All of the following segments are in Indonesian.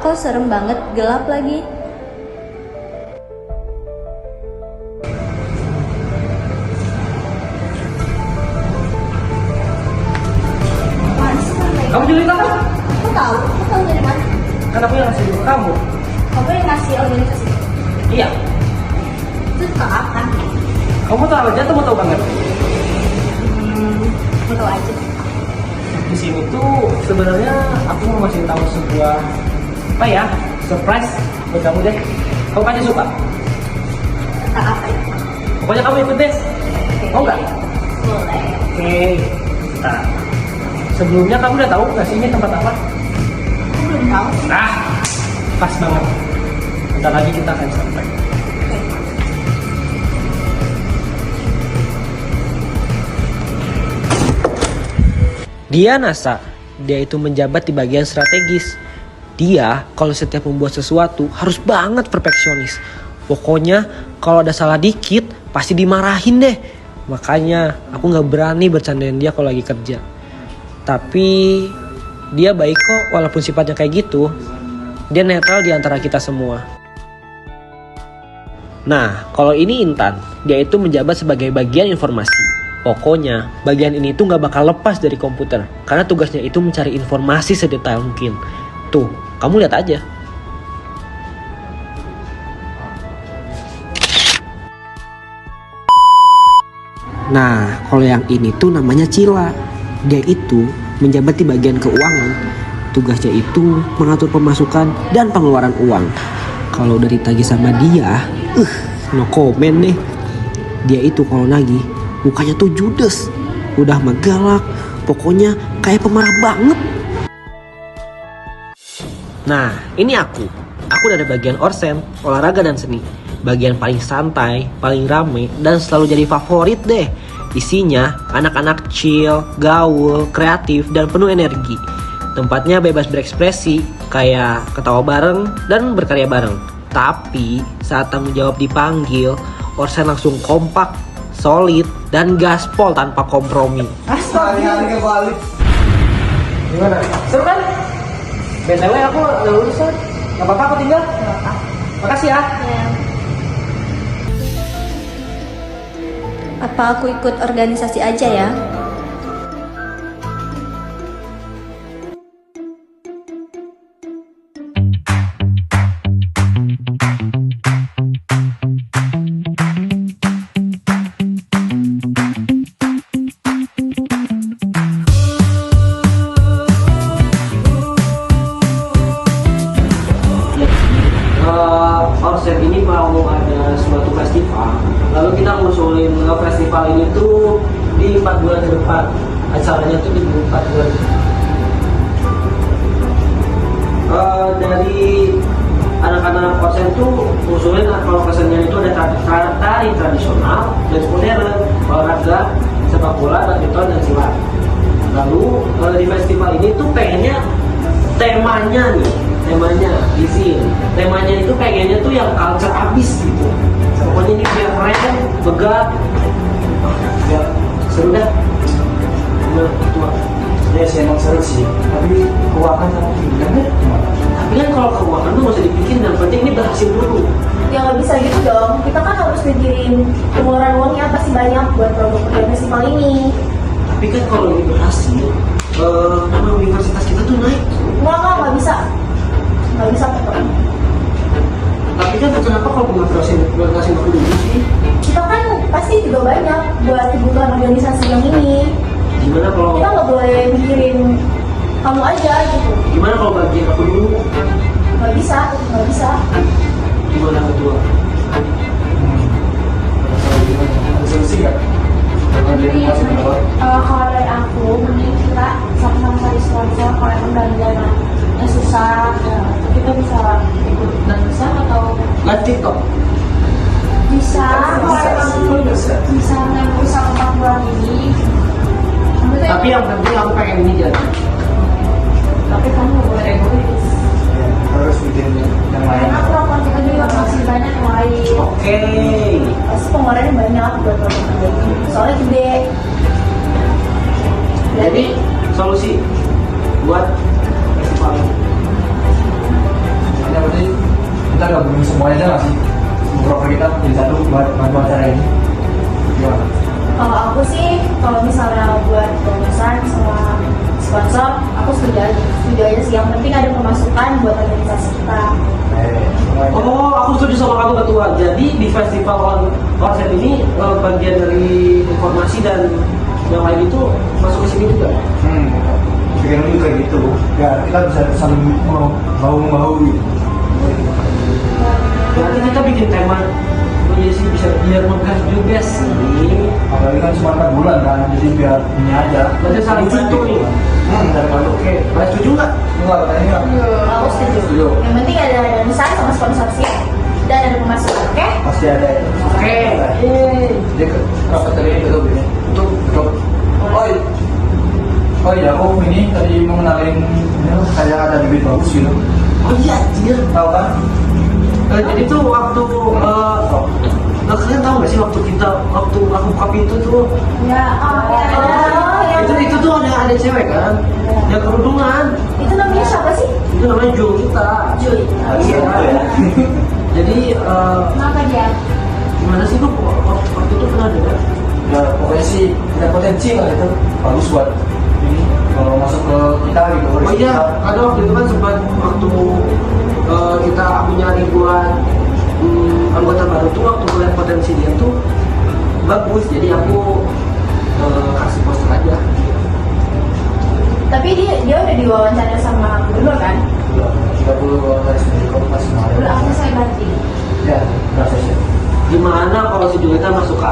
Kok serem banget, gelap lagi. Kamu Julita kan? Aku tahu. Aku tahu dari mana? Kan aku yang ngasih ke kamu. Kamu yang ngasih organisasi. Iya. Itu tentang apa? Kamu tahu aja atau mau tahu banget? Aku tahu aja. Di sini tuh sebenarnya aku mau ngasih tahu sebuah apa ya? Surprise buat kamu deh. Kamu pasti suka. Tentang apa ya? Pokoknya kamu ikut deh. Mau nggak? Boleh. Oke. Nah, sebelumnya kamu udah tahu nggak sih ini tempat apa? Aku belum tahu. Nah, pas banget. Bentar lagi kita akan sampai. Dia NASA, dia itu menjabat di bagian strategis. Dia kalau setiap membuat sesuatu harus banget perfeksionis. Pokoknya kalau ada salah dikit pasti dimarahin deh. Makanya aku gak berani bercandain dia kalau lagi kerja. Tapi dia baik kok walaupun sifatnya kayak gitu. Dia netral di antara kita semua. Nah, kalau ini Intan, dia itu menjabat sebagai bagian informasi. Pokoknya, bagian ini tuh gak bakal lepas dari komputer. Karena tugasnya itu mencari informasi sedetail mungkin. Tuh, kamu lihat aja. Nah, kalau yang ini tuh namanya Cila. Dia itu menjabat di bagian keuangan. Tugasnya itu mengatur pemasukan dan pengeluaran uang. Kalau udah ditagih sama dia, no comment deh. Dia itu kalau nagih, mukanya tuh judes. Udah menggalak, pokoknya kayak pemarah banget. Nah, ini aku. Aku dari bagian orsen, olahraga dan seni. Bagian paling santai, paling rame, dan selalu jadi favorit deh. Isinya anak-anak chill, gaul, kreatif, dan penuh energi. Tempatnya bebas berekspresi, kayak ketawa bareng dan berkarya bareng. Tapi saat tanggung jawab dipanggil, orsen langsung kompak, solid, dan gaspol tanpa kompromi. Hari-hari kebalik. Gimana? Seru kan? BTW aku ada urusan. Gak apa-apa aku tinggal. Makasih ya. Apa aku ikut organisasi aja ya? Orset ini mau ada suatu festival, lalu kita ngusulin festival ini tuh di 4 bulan ke depan. Acaranya tuh di 4 bulan. Dari anak-anak Orset tuh ngusulin kalau kesennya itu ada tari tradisional, dan modern, olahraga, sepak bola, badminton, dan silat. Lalu di festival ini tuh pengennya temanya di sini. Temanya itu pengennya tuh yang culture abis gitu. Pokoknya ini biar keren, begah, biar seru dah. Tua. Ya sih emang seru sih. Tapi keuangan sama pikirannya gimana? Tapi kan kalau keuangan tuh gak usah dipikirin, yang penting ini berhasil dulu. Ya nggak bisa gitu dong. Kita kan harus mikirin pengeluaran uangnya pasti banyak buat produk festival ini. Tapi kan kalau ini berhasil, nama universitas kita tuh naik. Nggak bisa. Nggak bisa betul. Tapi kan kenapa kalau pengasih aku dulu sih? Kita kan pasti juga banyak buat kebutuhan organisasi yang ini. Gimana kalau Kita nggak boleh mikirin kamu aja gitu. gimana kalau bagian aku dulu? Nggak bisa. Gimana ketua? Ada solusi nggak? Ada Jadi yang masih menolak? kalau dari aku, mending kita sama-sama cari sponsor kalau emang dari dana yang susah. Ya, kita bisa ikut dan bisa atau Live TikTok. bisa kalau emang bisa bisa 4 bulan ini. Tapi yang penting aku pengen ini jadi. Tapi kamu nggak boleh egois. Ya, harus bikin yang lain. Karena perempuan kita juga masih banyak yang lain. Oke. Pasti pengeluarannya banyak buat perempuan ini. Soalnya gede. Jadi solusi buat festival ini. semuanya aja nggak sih? Beberapa kita jadi satu buat bantu acara ini. Gimana? Kalau aku sih, kalau misalnya buat bonusan sama sponsor, aku setuju aja sih. Yang penting ada pemasukan buat organisasi kita. Oh, aku setuju sama kamu ketua. Jadi di festival konsep ini bagian dari informasi dan yang lain itu masuk ke sini juga. Pikiran juga gitu. Ya kita bisa saling bahu-bahu gitu. Nanti kita bikin tema. Jadi sih bisa biar ngegas juga sih. Apalagi kan cuma 4 bulan kan, jadi biar ini aja. Nanti saling bantu nih. Daripada Oke, Mas setuju nggak? enggak katanya enggak. Aku setuju. Yang penting ada bonusan sama sponsorship dan ada pemasukan, oke? Pasti ada ya. Oke. Jadi rapat tadi ini betul ya. Betul. Oh iya, aku ini tadi mau kenalin kayak ada bibit bagus gitu. Oh iya, anjir. Tahu kan? Jadi tuh waktu kalian tahu nggak sih waktu aku buka pintu tuh Ya, itu tuh ada cewek kan yang kerudungan. Itu namanya siapa sih? Itu namanya Jul kita. Jul. Iya. Jadi Kenapa dia? gimana sih tuh waktu itu pernah dengar? Ya pokoknya sih ada potensi lah itu. Bagus buat ini kalau masuk ke kita gitu. Oh iya, ada waktu itu kan sempat waktu aku nyari buat anggota baru tuh waktu melihat potensi dia tuh bagus, jadi aku kasih poster aja. Tapi dia udah diwawancara sama gubernur kan? Ya, 30 hari sendiri kok masih kemarin. Udah aku saya ganti. Ya, prosesnya. Gimana kalau si Julieta masuk ke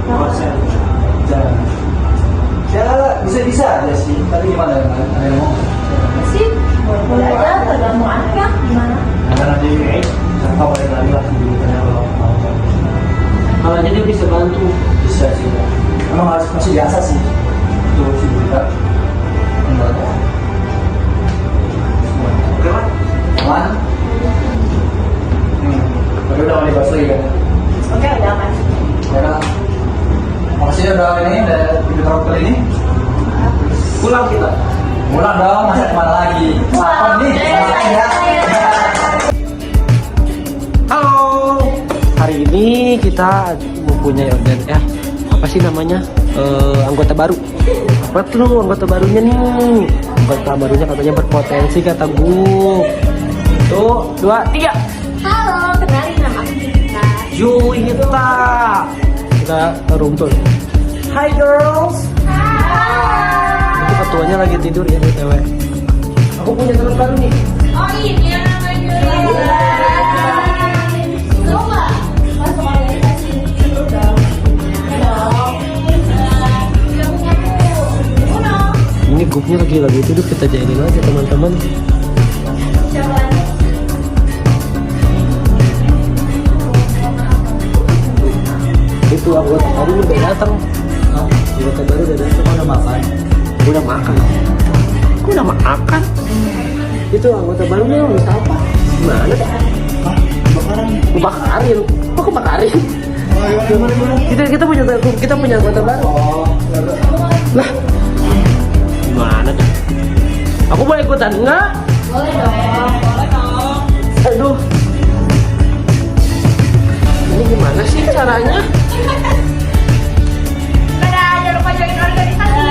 konser? Jangan. Ya bisa aja sih. Tapi gimana kan? Ada yang mau? Sih, boleh aja tergantung anaknya gimana. Ada nanti apa balik lagi lah di kalau mau. Kalau aja dia bisa bantu. Bisa sih. Emang harus masih biasa sih. Itu sih kita. Enggak. Oke lah. Aman. Tapi udah mau dibahas lagi kan? Oke, udah aman. Ya, makasih udah udah video terang kali ini. Pulang kita. Pulang dong, masa kemana lagi? Lapar nih, makasih ya. Halo. Hari ini kita mempunyai apa sih namanya? Anggota baru. Apa tuh anggota barunya nih? Anggota barunya katanya berpotensi kata Bu. Tuh, 2, 3. Halo, kenalin nama aku Gita. Julieta. Kita rumput. Hi girls. Itu ketuanya lagi tidur ya BTW. Aku punya teman baru nih. Oh ini yang namanya Coba masuk organisasi dulu dong. Ini grupnya lagi tidur, kita jadiin aja teman-teman. Itu anggota baru udah datang. Anggota baru udah datang. Udah makan. Udah makan. Kok udah makan? Itu anggota barunya bisa apa? Gimana deh? Bakaran. Kebakarin. Kok kebakarin? Kita punya anggota baru. Lah. Gimana deh? Aku boleh ikutan enggak? Boleh dong. Aduh. Ini gimana sih caranya? Dadah, jangan lupa join organisasi.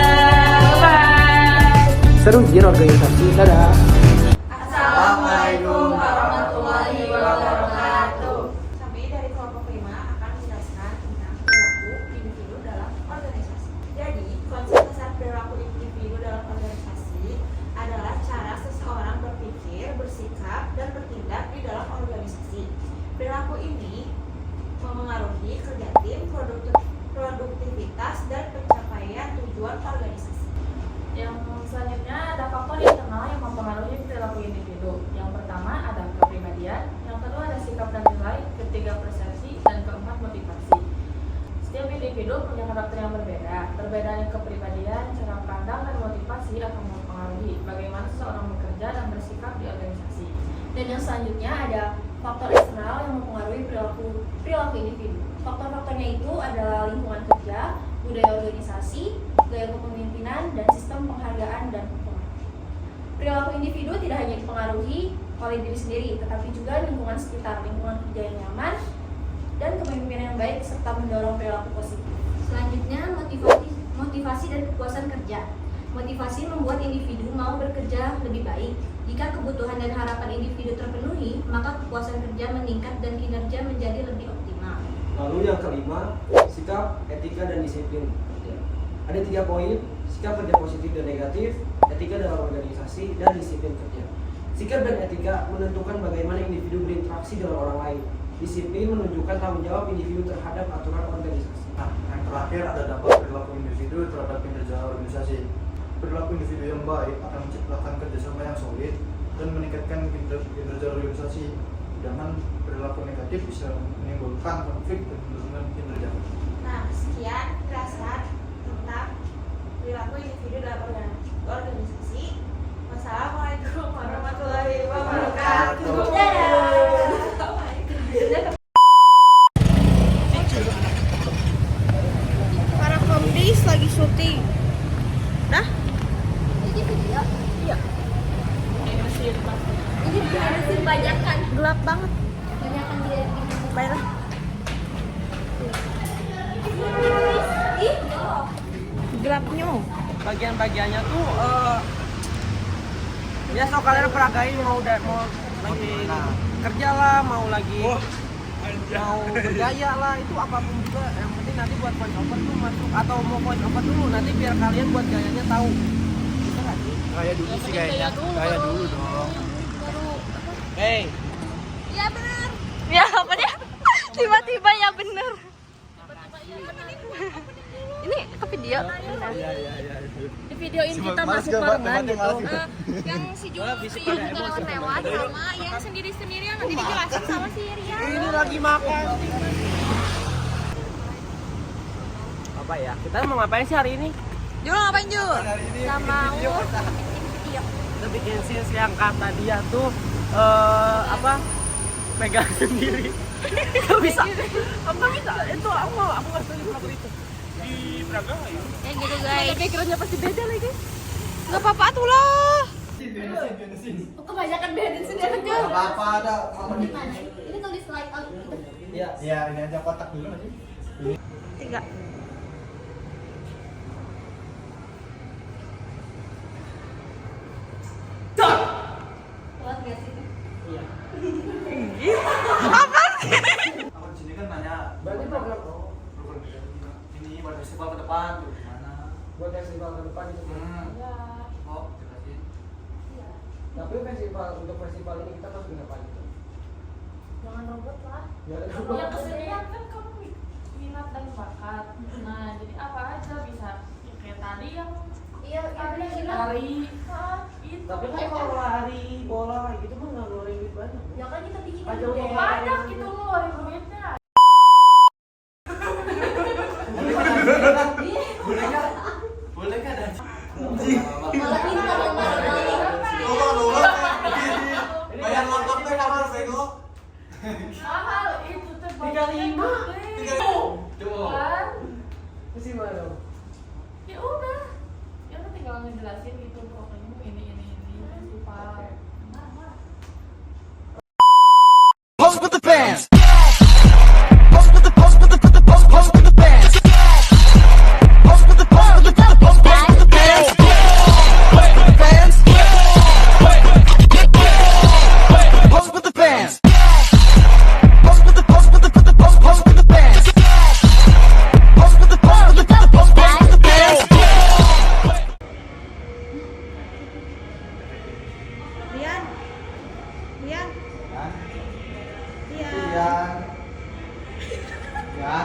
Bye. Seru jir organisasi. Dadah. Assalamualaikum warahmatullahi wabarakatuh. Kami dari kelompok 5 akan menjelaskan tentang perilaku individu dalam organisasi. Jadi, konsep besar perilaku individu dalam organisasi adalah cara seseorang berpikir, bersikap, dan bertindak di dalam organisasi. Perilaku ini memengaruhi kerja tim, produktivitas, dan pencapaian tujuan organisasi. Yang selanjutnya ada faktor internal yang mempengaruhi perilaku individu. Yang pertama ada kepribadian, yang kedua ada sikap dan nilai, ketiga persepsi, dan keempat motivasi. Setiap individu punya karakter yang berbeda. Perbedaan kepribadian, cara pandang, dan motivasi akan mempengaruhi bagaimana seseorang bekerja dan bersikap di organisasi. Dan yang selanjutnya ada faktor eksternal yang mempengaruhi perilaku individu. Faktor-faktornya itu adalah lingkungan kerja, budaya organisasi, gaya kepemimpinan, dan sistem penghargaan dan hukum. Perilaku individu tidak hanya dipengaruhi oleh diri sendiri, tetapi juga lingkungan sekitar, lingkungan kerja yang nyaman, dan kepemimpinan yang baik, serta mendorong perilaku positif. Selanjutnya, motivasi dan kepuasan kerja. Motivasi membuat individu mau bekerja lebih baik. Jika kebutuhan dan harapan individu terpenuhi, maka kepuasan kerja meningkat dan kinerja menjadi lebih optimal. Lalu yang kelima, sikap, etika, dan disiplin. Ada 3 poin: sikap kerja positif dan negatif, etika dalam organisasi, dan disiplin kerja. Sikap dan etika menentukan bagaimana individu berinteraksi dengan orang lain. Disiplin menunjukkan tanggung jawab individu terhadap aturan organisasi. Nah, yang terakhir ada dampak perilaku individu terhadap kinerja organisasi. Perilaku individu yang baik akan menciptakan kerjasama yang solid dan meningkatkan kinerja organisasi. Sedangkan perilaku negatif bisa menimbulkan konflik dan menurunkan kinerja. Nah, sekian penjelasan tentang perilaku individu dalam organisasi. Wassalamualaikum warahmatullahi wabarakatuh. Para komdis lagi syuting. Dah? Iya. Ini banyak kan? Gelap banget. Banyak kan dia. Baiklah. Gelapnya. Bagian-bagiannya tuh ya so kalian peragain mau lagi kerja lah, mau lagi mau bergaya lah, itu apapun juga yang penting nanti buat voice over tuh masuk, atau mau voice over dulu nanti biar kalian buat gayanya tahu. Bisa nggak sih? Gaya dulu sih kayaknya. Gaya dulu dong. Hey, Ya benar. Ya apa dia? Tiba-tiba ya benar. Ini ke video. Di videoin kita masuk barengan gitu. Yang si Juli itu yang lewat sama yang sendiri-sendiri yang nanti dijelasin sama si Ria. ini lagi makan. Apa ya? Kita mau ngapain sih hari ini? Jul ngapain Jul? Gak mau. Kita bikin scenes yang kata dia tuh pegang sendiri. Gak bisa. Apa bisa? Itu aku nggak setuju sama itu. Di Braga ya. Ya gitu guys. Pikirannya pasti beda lagi. Gak apa-apa tuh lah. Kebanyakan bensin ya Jul. Apa ada? Ini tulis like out gitu. Iya. Ya, ini aja kotak dulu aja. 3. Kuat gak sih? Iya. Aku di sini kan nanya. Berarti program Ini buat festival ke depan tuh gimana? buat festival ke depan itu. Oh, jelasin. Tapi untuk festival ini kita masukin apa gitu? Jangan robot lah. Ya, Yang kesenian kan kamu minat dan bakat. Nah, jadi apa aja bisa. Ya, kayak tadi yang Iya, tadi gila. lari. Itu. tapi kan kalau lari bola kayak gitu mah nggak ngeluarin duit banyak. Ya kan kita bikin Aja dulu. udah Banyak gitu ngeluarin duitnya. Boleh kan ada? Malah pintar yang Bayar nontonnya mahal bego. Mahal itu tuh. 35. Kan? Mesti mana? Ya udah. Ya udah tinggal ngejelasin gitu pokoknya ini festival. Post with the fans. Post with the post with the put the post with the fans. Post with the post with the post with the fans. Fans. Post with the fans. Post with the post with the put the post with the fans. Post with the post with the post with the fans. Rian. Rian. Ya.